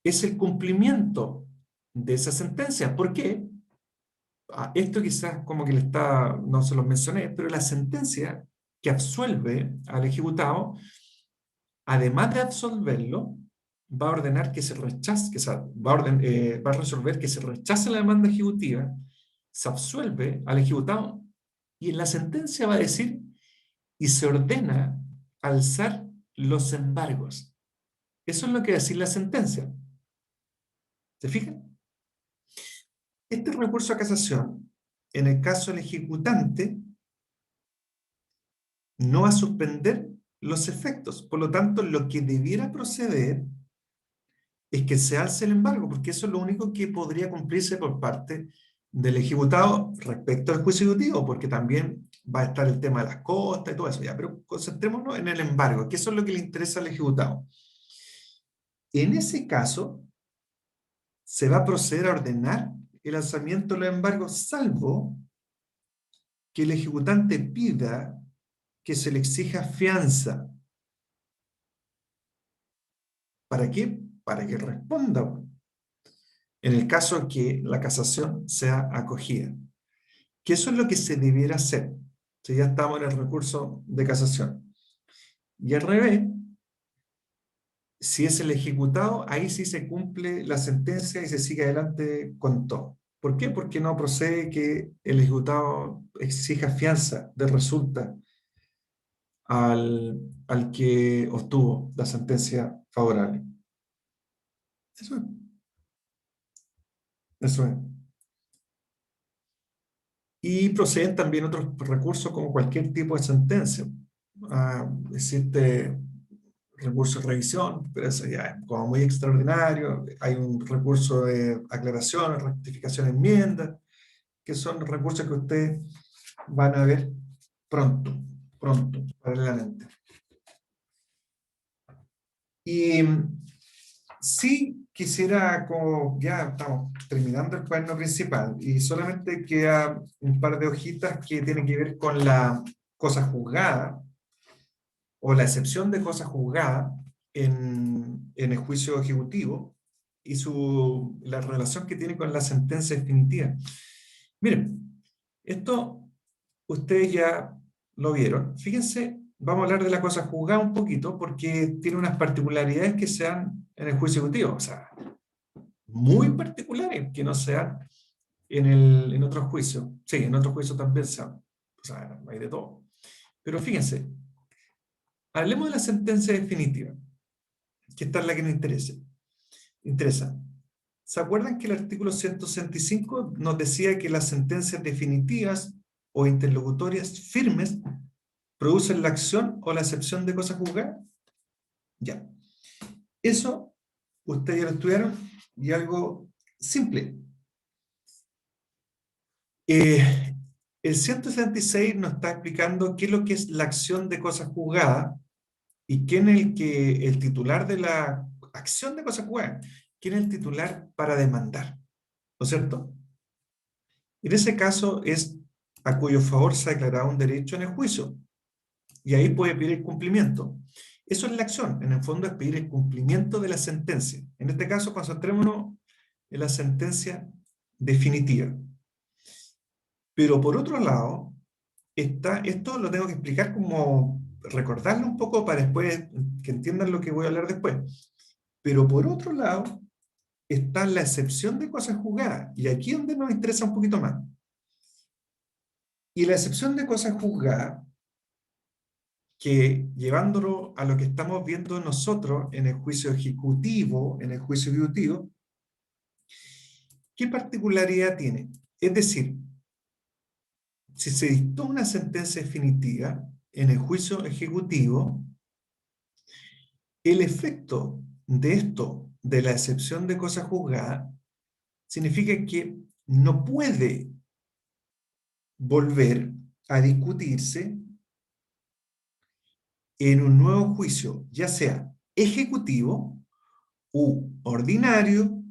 Speaker 1: es el cumplimiento de esa sentencia. ¿Por qué? Esto quizás como que no se lo mencioné, pero la sentencia que absuelve al ejecutado, además de absolverlo, va a ordenar que se rechace, va a resolver que se rechace la demanda ejecutiva, se absuelve al ejecutado, y en la sentencia va a decir, y se ordena alzar los embargos. Eso es lo que va a decir la sentencia. ¿Se fijan? Este recurso a casación, en el caso del ejecutante, no va a suspender los efectos. Por lo tanto, lo que debiera proceder es que se alce el embargo, porque eso es lo único que podría cumplirse por parte del ejecutado respecto al juicio ejecutivo, porque también va a estar el tema de las costas y todo eso, ya, pero concentrémonos en el embargo, que eso es lo que le interesa al ejecutado. En ese caso, se va a proceder a ordenar el alzamiento de los embargos, salvo que el ejecutante pida que se le exija fianza. ¿Para qué? Para que responda en el caso que la casación sea acogida. Que eso es lo que se debiera hacer si ya estamos en el recurso de casación. Y al revés, si es el ejecutado, ahí sí se cumple la sentencia y se sigue adelante con todo. ¿Por qué? Porque no procede que el ejecutado exija fianza de resulta al que obtuvo la sentencia favorable. Eso es. Eso es. Y proceden también otros recursos como cualquier tipo de sentencia. Existe recurso de revisión, pero eso ya es como muy extraordinario. Hay un recurso de aclaración, rectificación, enmienda, que son recursos que ustedes van a ver pronto, paralelamente. Y sí quisiera, como ya estamos terminando el cuaderno principal, y solamente queda un par de hojitas que tienen que ver con la cosa juzgada, o la excepción de cosa juzgada en el juicio ejecutivo, y la relación que tiene con la sentencia definitiva. Miren, esto ustedes ya lo vieron. Fíjense, vamos a hablar de la cosa juzgada un poquito porque tiene unas particularidades que se dan en el juicio ejecutivo, o sea, muy particulares que no se dan en otros juicios. Sí, en otros juicios también se dan, o sea, hay de todo. Pero fíjense, hablemos de la sentencia definitiva, que esta es la que nos interesa. ¿Se acuerdan que el artículo 165 nos decía que las sentencias definitivas o interlocutorias firmes producen la acción o la excepción de cosa juzgada? Ya. Eso ustedes ya lo estudiaron y algo simple. Eh, el 166 nos está explicando qué es lo que es la acción de cosa juzgada y quién es el titular de la acción de cosa juzgada, quién es el titular para demandar, ¿no es cierto? En ese caso es a cuyo favor se ha declarado un derecho en el juicio. Y ahí puede pedir el cumplimiento. Eso es la acción, en el fondo es pedir el cumplimiento de la sentencia. En este caso, concentrémonos en la sentencia definitiva. Pero por otro lado, esto lo tengo que explicar como recordarlo un poco para después que entiendan lo que voy a hablar después. Pero por otro lado, está la excepción de cosas juzgadas. Y aquí es donde nos interesa un poquito más. Y la excepción de cosas juzgadas, que llevándolo a lo que estamos viendo nosotros en el juicio ejecutivo, ¿qué particularidad tiene? Es decir, si se dictó una sentencia definitiva en el juicio ejecutivo, el efecto de esto, de la excepción de cosa juzgada, significa que no puede volver a discutirse en un nuevo juicio, ya sea ejecutivo u ordinario.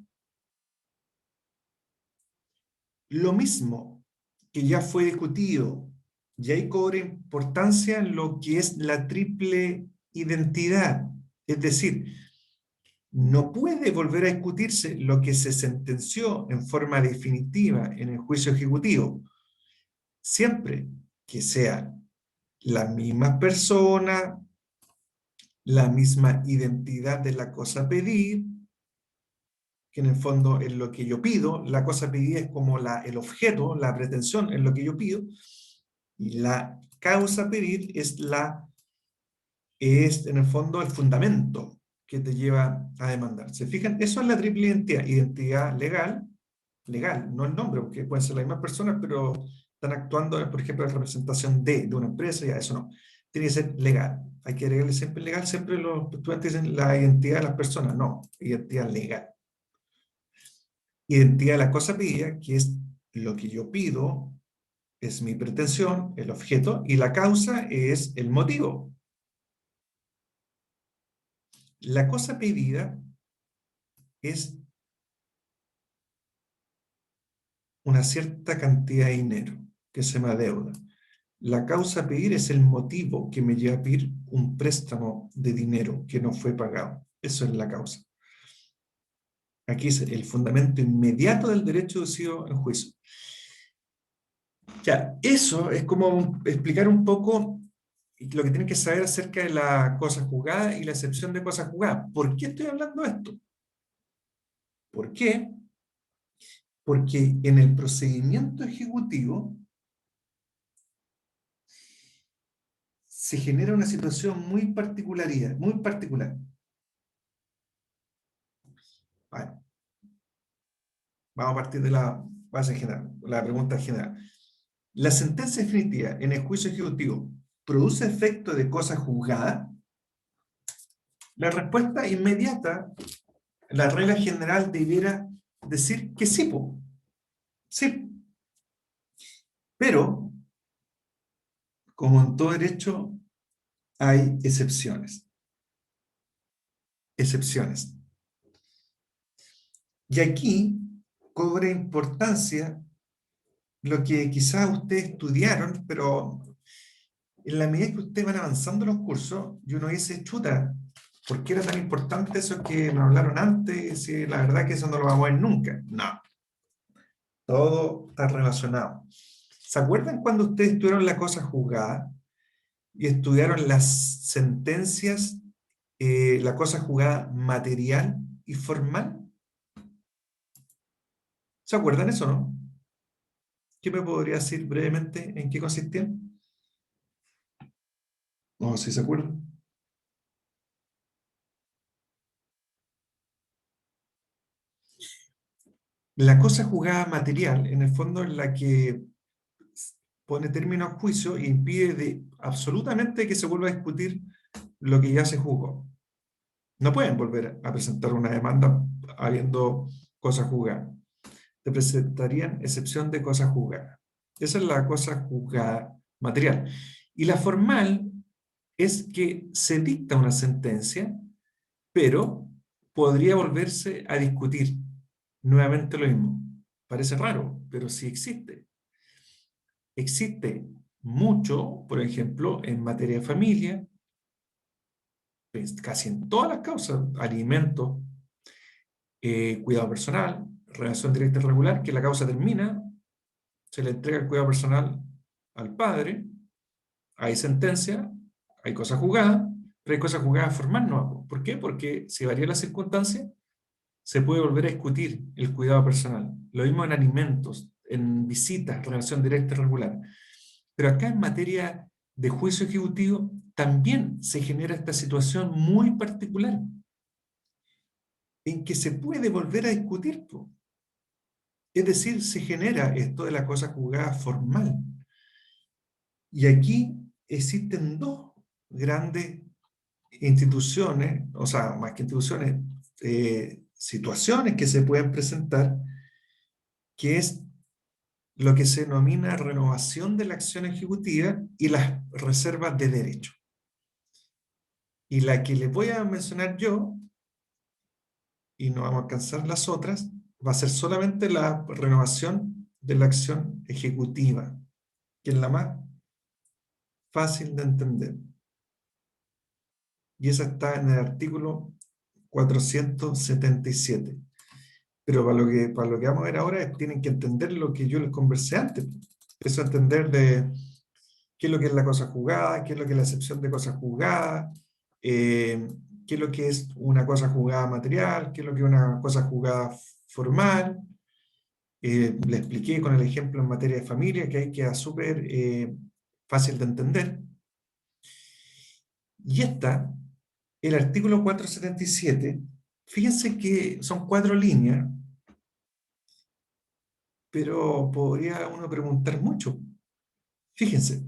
Speaker 1: Lo mismo que ya fue discutido, y ahí cobra importancia lo que es la triple identidad. Es decir, no puede volver a discutirse lo que se sentenció en forma definitiva en el juicio ejecutivo, siempre que sea la misma persona, la misma identidad de la cosa a pedir, que en el fondo es lo que yo pido. La cosa pedida es como el objeto, la pretensión es lo que yo pido, y la causa a pedir es en el fondo el fundamento que te lleva a demandar. ¿Se fijan? Eso es la triple identidad. Identidad legal, no el nombre, porque pueden ser las mismas personas, pero están actuando, por ejemplo, en representación de una empresa, ya eso no. Tiene que ser legal. Hay que agregarle siempre legal, siempre los estudiantes dicen la identidad de las personas, no, identidad legal. Identidad de la cosa pedida, que es lo que yo pido, es mi pretensión, el objeto, y la causa es el motivo. La cosa pedida es una cierta cantidad de dinero que se me adeuda. La causa a pedir es el motivo que me lleva a pedir un préstamo de dinero que no fue pagado. Eso es la causa. Aquí es el fundamento inmediato del derecho deducido en juicio. Ya, eso es como explicar un poco lo que tienen que saber acerca de la cosa juzgada y la excepción de cosas juzgadas. ¿Por qué estoy hablando de esto? ¿Por qué? Porque en el procedimiento ejecutivo se genera una situación muy particular. Vale, vamos a partir de la base general, la pregunta general. ¿La sentencia definitiva en el juicio ejecutivo produce efecto de cosa juzgada? La respuesta inmediata, la regla general debiera decir que sí, sí. Pero, como en todo derecho, hay excepciones. excepciones. Y aquí cobra importancia lo que quizás ustedes estudiaron, pero en la medida que ustedes van avanzando los cursos, y uno dice, chuta, ¿por qué era tan importante eso que nos hablaron antes? Si la verdad que eso no lo vamos a ver nunca. No, todo está relacionado. ¿Se acuerdan cuando ustedes estudiaron la cosa juzgada y estudiaron las sentencias, la cosa juzgada material y formal? ¿Se acuerdan eso, no? ¿Qué me podría decir brevemente en qué consistían? No, si se acuerdan. La cosa juzgada material, en el fondo, es la que pone término a juicio e impide absolutamente que se vuelva a discutir lo que ya se juzgó. No pueden volver a presentar una demanda habiendo cosa juzgada. Te presentarían excepción de cosa juzgada. Esa es la cosa juzgada material. Y la formal es que se dicta una sentencia, pero podría volverse a discutir nuevamente lo mismo. Parece raro, pero sí existe. Existe mucho, por ejemplo, en materia de familia, casi en todas las causas, alimentos, cuidado personal, relación directa y regular, que la causa termina, se le entrega el cuidado personal al padre, hay sentencia, hay cosa juzgada, pero hay cosa juzgada formal no. ¿Por qué? Porque si varía la circunstancia, se puede volver a discutir el cuidado personal. Lo mismo en alimentos, en visitas, relación directa y regular. Pero acá en materia de juicio ejecutivo también se genera esta situación muy particular en que se puede volver a discutir. Es decir, se genera esto de la cosa juzgada formal. Y aquí existen dos grandes instituciones, o sea, más que instituciones, situaciones que se pueden presentar, que es lo que se denomina renovación de la acción ejecutiva y las reservas de derecho. Y la que les voy a mencionar yo, y no vamos a alcanzar las otras, va a ser solamente la renovación de la acción ejecutiva, que es la más fácil de entender. Y esa está en el artículo 477. Pero para lo que vamos a ver ahora tienen que entender lo que yo les conversé antes. Eso entender de qué es lo que es la cosa juzgada, qué es lo que es la excepción de cosa juzgada, qué es lo que es una cosa juzgada material, qué es lo que es una cosa juzgada formal. Le expliqué con el ejemplo en materia de familia, que ahí queda súper fácil de entender. Y el artículo 477, fíjense que son 4 líneas, pero podría uno preguntar mucho. Fíjense,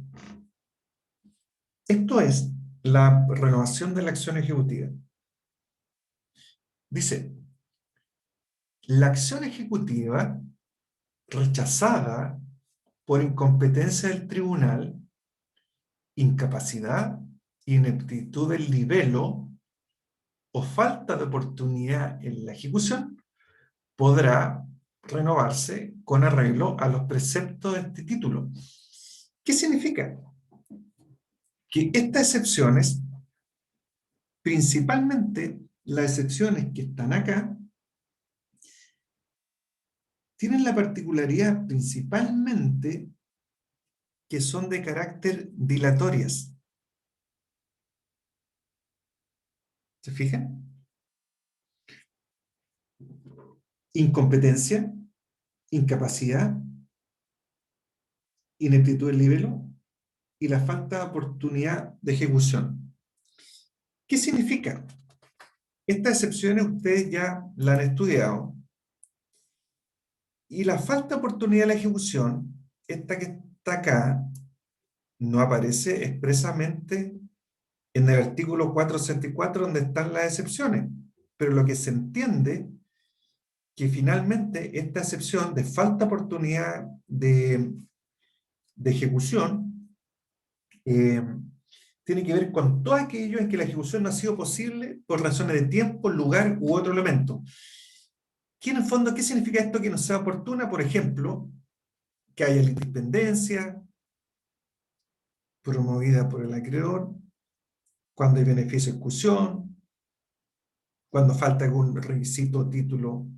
Speaker 1: esto es la renovación de la acción ejecutiva. Dice, la acción ejecutiva rechazada por incompetencia del tribunal, incapacidad, ineptitud del libelo o falta de oportunidad en la ejecución, podrá renovarse con arreglo a los preceptos de este título. ¿Qué significa? Que estas excepciones, principalmente las excepciones que están acá, tienen la particularidad principalmente que son de carácter dilatorias. ¿Se fijan? Incompetencia, incapacidad, ineptitud del libelo y la falta de oportunidad de ejecución. ¿Qué significa? Estas excepciones ustedes ya la han estudiado y la falta de oportunidad de la ejecución, esta que está acá, no aparece expresamente en el artículo 464 donde están las excepciones, pero lo que se entiende que finalmente esta excepción de falta de oportunidad de ejecución tiene tiene que ver con todo aquello en que la ejecución no ha sido posible por razones de tiempo, lugar u otro elemento. ¿Qué en el fondo, qué significa esto que no sea oportuna? Por ejemplo, que haya la independencia promovida por el acreedor, cuando hay beneficio de ejecución, cuando falta algún requisito o título,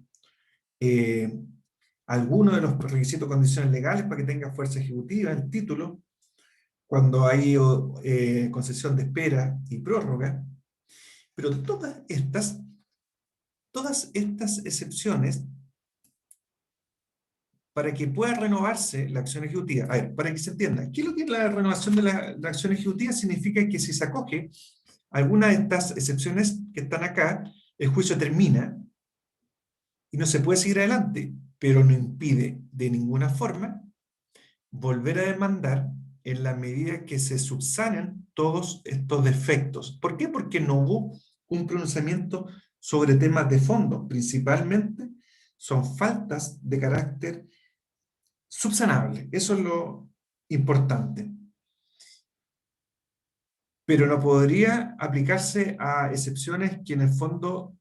Speaker 1: alguno de los requisitos o condiciones legales para que tenga fuerza ejecutiva, el título, cuando hay concesión de espera y prórroga, pero todas estas excepciones, para que pueda renovarse la acción ejecutiva, a ver, para que se entienda, ¿qué es lo que es la renovación de la acción ejecutiva? Significa que si se acoge alguna de estas excepciones que están acá, el juicio termina y no se puede seguir adelante, pero no impide de ninguna forma volver a demandar en la medida que se subsanen todos estos defectos. ¿Por qué? Porque no hubo un pronunciamiento sobre temas de fondo. Principalmente son faltas de carácter subsanable. Eso es lo importante. Pero no podría aplicarse a excepciones que en el fondo,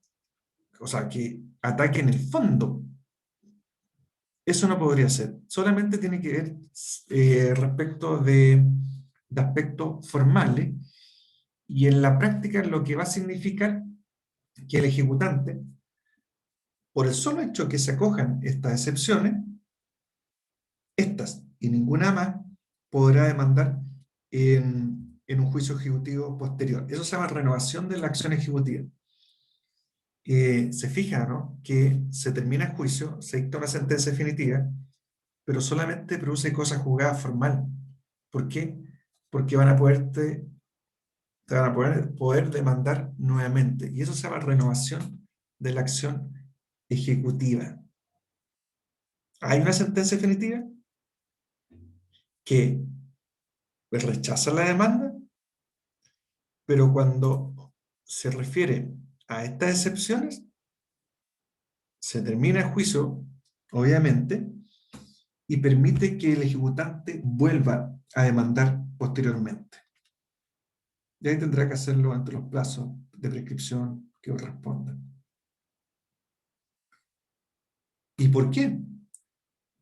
Speaker 1: o sea, que ataquen el fondo. Eso no podría ser. Solamente tiene que ver respecto de aspectos formales, y en la práctica lo que va a significar que el ejecutante, por el solo hecho que se acojan estas excepciones, estas y ninguna más, podrá demandar en un juicio ejecutivo posterior. Eso se llama renovación de la acción ejecutiva. Se fija, ¿no?, que se termina el juicio, se dicta una sentencia definitiva, pero solamente produce cosa juzgada formal. ¿Por qué? Porque te van a poder demandar nuevamente. Y eso se llama renovación de la acción ejecutiva. Hay una sentencia definitiva que rechaza la demanda, pero cuando se refiere a estas excepciones, se termina el juicio, obviamente, y permite que el ejecutante vuelva a demandar posteriormente. Y ahí tendrá que hacerlo entre los plazos de prescripción que correspondan. ¿Y por qué?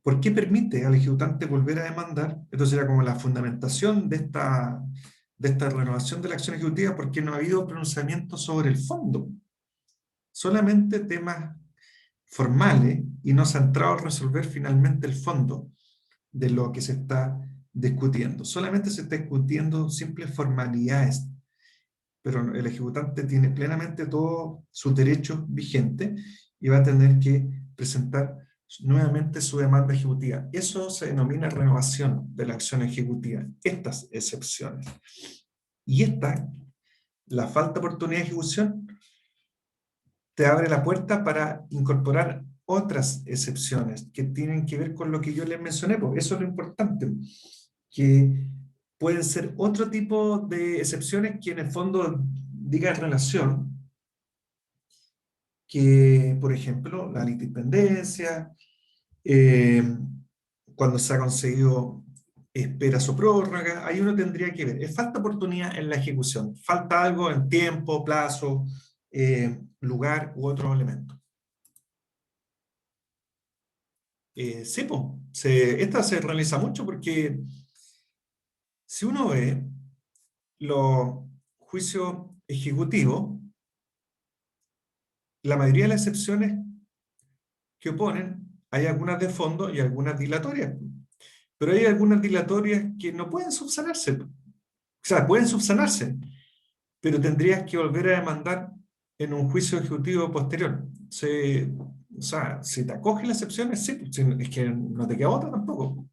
Speaker 1: ¿Por qué permite al ejecutante volver a demandar? Esto será como la fundamentación de esta renovación de la acción ejecutiva, porque no ha habido pronunciamiento sobre el fondo. Solamente temas formales, y no se ha entrado a resolver finalmente el fondo de lo que se está discutiendo. Solamente se está discutiendo simples formalidades, pero el ejecutante tiene plenamente todos sus derechos vigentes y va a tener que presentar nuevamente su demanda ejecutiva. Eso se denomina renovación de la acción ejecutiva, estas excepciones. Y la falta de oportunidad de ejecución, te abre la puerta para incorporar otras excepciones que tienen que ver con lo que yo les mencioné. Pues eso es lo importante, que pueden ser otro tipo de excepciones que en el fondo digan relación, que por ejemplo la independencia, cuando se ha conseguido esperas o prórroga, ahí uno tendría que ver. Falta oportunidad en la ejecución, falta algo en tiempo, plazo, lugar u otro elemento. Sí, pues, esta se realiza mucho porque si uno ve los juicios ejecutivos, la mayoría de las excepciones que oponen, hay algunas de fondo y algunas dilatorias. Pero hay algunas dilatorias que no pueden subsanarse. O sea, pueden subsanarse, pero tendrías que volver a demandar en un juicio ejecutivo posterior. O sea, si te acogen las excepciones, sí, es que no te queda otra tampoco.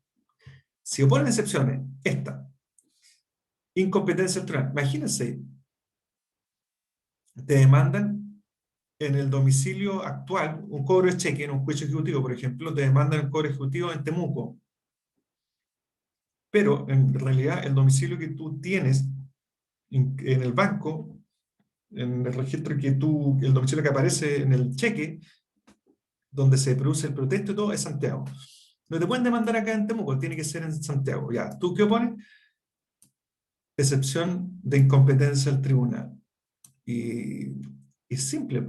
Speaker 1: Si oponen excepciones, incompetencia electoral. Imagínense, te demandan en el domicilio actual un cobro de cheque en un juicio ejecutivo, por ejemplo, te demandan el cobro ejecutivo en Temuco. Pero en realidad el domicilio que tú tienes en el banco, en el registro el domicilio que aparece en el cheque, donde se produce el protesto y todo, es Santiago. No te pueden demandar acá en Temuco, tiene que ser en Santiago. Ya, ¿tú qué opones? excepción de incompetencia del tribunal. Y es simple.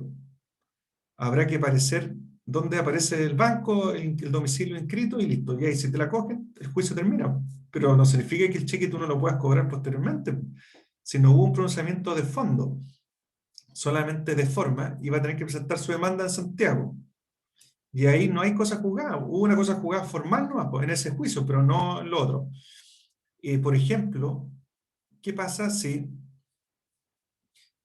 Speaker 1: Habrá que aparecer donde aparece el banco, el domicilio inscrito y listo. Y ahí si te la cogen, el juicio termina. Pero no significa que el cheque tú no lo puedas cobrar posteriormente. Si no hubo un pronunciamiento de fondo, solamente de forma, y va a tener que presentar su demanda en Santiago. Y ahí no hay cosa juzgada. Hubo una cosa juzgada formal nomás, pues, en ese juicio, pero no en lo otro. Por ejemplo, ¿qué pasa si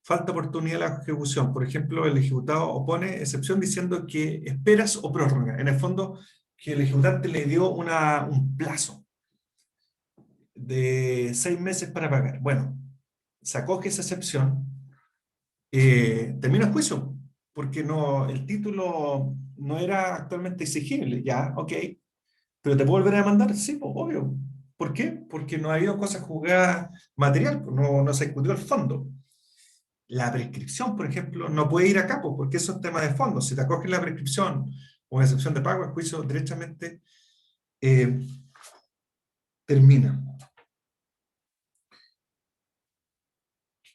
Speaker 1: falta oportunidad de la ejecución? Por ejemplo, el ejecutado opone excepción diciendo que esperas o prórroga. En el fondo, que el ejecutante le dio un plazo de 6 meses para pagar. Bueno, se acoge esa excepción, termina el juicio, porque no, el título no era actualmente exigible. Ya, ok. ¿Pero te puedo volver a demandar? Sí, pues, obvio. ¿Por qué? Porque no ha habido cosas juzgadas material, pues, no se discutió el fondo. La prescripción, por ejemplo, no puede ir a cabo porque eso es tema de fondo. Si te acoges la prescripción o una excepción de pago, el juicio derechamente eh, termina.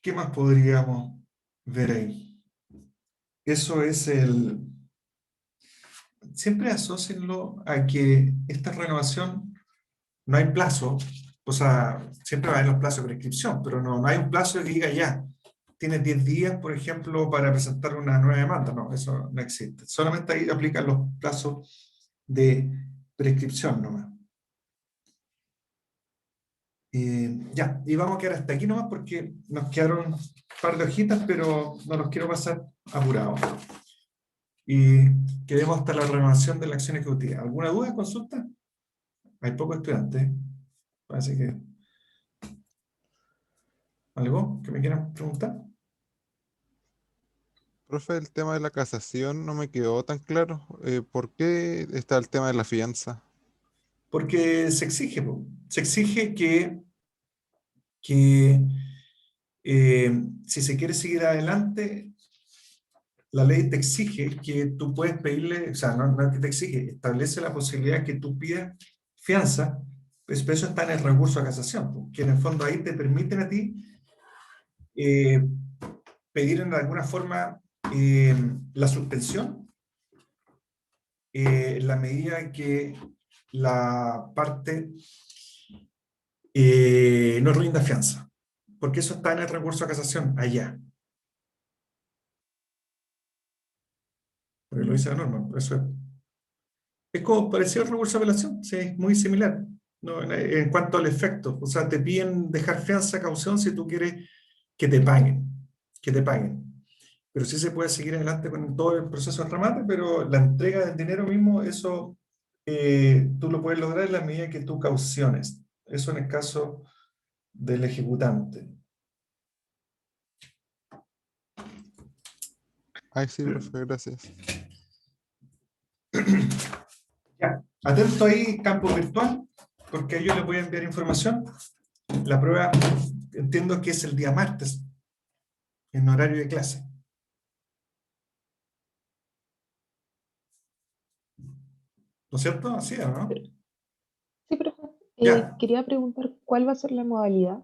Speaker 1: ¿Qué más podríamos ver ahí? Eso es el... Siempre asócienlo a que esta renovación no hay plazo, o sea, siempre va a haber los plazos de prescripción, pero no hay un plazo que diga ya, tienes 10 días, por ejemplo, para presentar una nueva demanda. No, eso no existe. Solamente ahí aplican los plazos de prescripción nomás. Ya, y vamos a quedar hasta aquí nomás porque nos quedaron un par de hojitas, pero no los quiero pasar apurados. Y quedemos hasta la renovación de la acción ejecutiva. ¿Alguna duda, consulta? Hay pocos estudiantes. Parece que... ¿Algo que me quieran preguntar?
Speaker 2: Profe, el tema de la casación no me quedó tan claro. ¿Por qué está el tema de la fianza?
Speaker 1: Porque se exige, po. Se exige que si se quiere seguir adelante, la ley te exige que tú puedes pedirle, o sea, no es que te exige, establece la posibilidad que tú pidas fianza, pues pero eso está en el recurso a casación, po, que en el fondo ahí te permiten a ti eh, pedir en alguna forma la suspensión en la medida en que la parte no rinda fianza, porque eso está en el recurso a casación allá, porque lo dice la norma, eso es como parecido al recurso de apelación, sí, es muy similar, ¿no? En cuanto al efecto, o sea, te piden dejar fianza, caución si tú quieres que te paguen, que te paguen. Pero sí se puede seguir adelante con todo el proceso de remate, pero la entrega del dinero mismo, eso tú lo puedes lograr en la medida que tú cauciones. Eso en el caso del ejecutante.
Speaker 2: Ay, sí, profe, gracias.
Speaker 1: Ya, atento ahí, campo virtual, porque yo les voy a enviar información. La prueba entiendo que es el día martes, en horario de clase. ¿No es cierto? Así es, ¿no?
Speaker 3: Sí, profe.
Speaker 1: Ya,
Speaker 3: Quería preguntar cuál va a ser la modalidad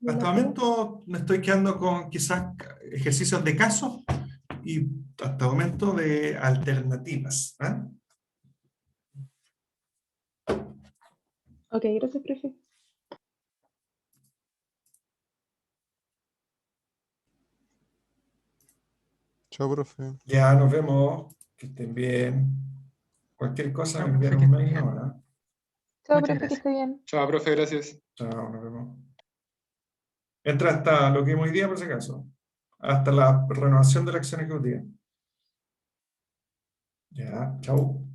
Speaker 3: de
Speaker 1: hasta
Speaker 3: la
Speaker 1: el
Speaker 3: prueba.
Speaker 1: momento me estoy quedando con quizás ejercicios de caso y hasta el momento de alternativas. ¿Ah?
Speaker 3: Ok, gracias, profe.
Speaker 2: Chao, profe.
Speaker 1: Ya nos vemos, que estén bien. Cualquier cosa me
Speaker 4: Chao,
Speaker 1: envían
Speaker 4: profe, que
Speaker 1: un
Speaker 4: esté
Speaker 1: mail, ¿no?
Speaker 4: bien.
Speaker 1: ¿Ah?
Speaker 3: Chao,
Speaker 4: Muchas
Speaker 3: profe, que
Speaker 4: gracias.
Speaker 3: esté bien.
Speaker 5: Chao, profe, gracias.
Speaker 1: Chao, nos vemos. Entra hasta lo que vimos hoy día, por si acaso. Hasta la renovación de la acción ejecutiva. Ya, chao.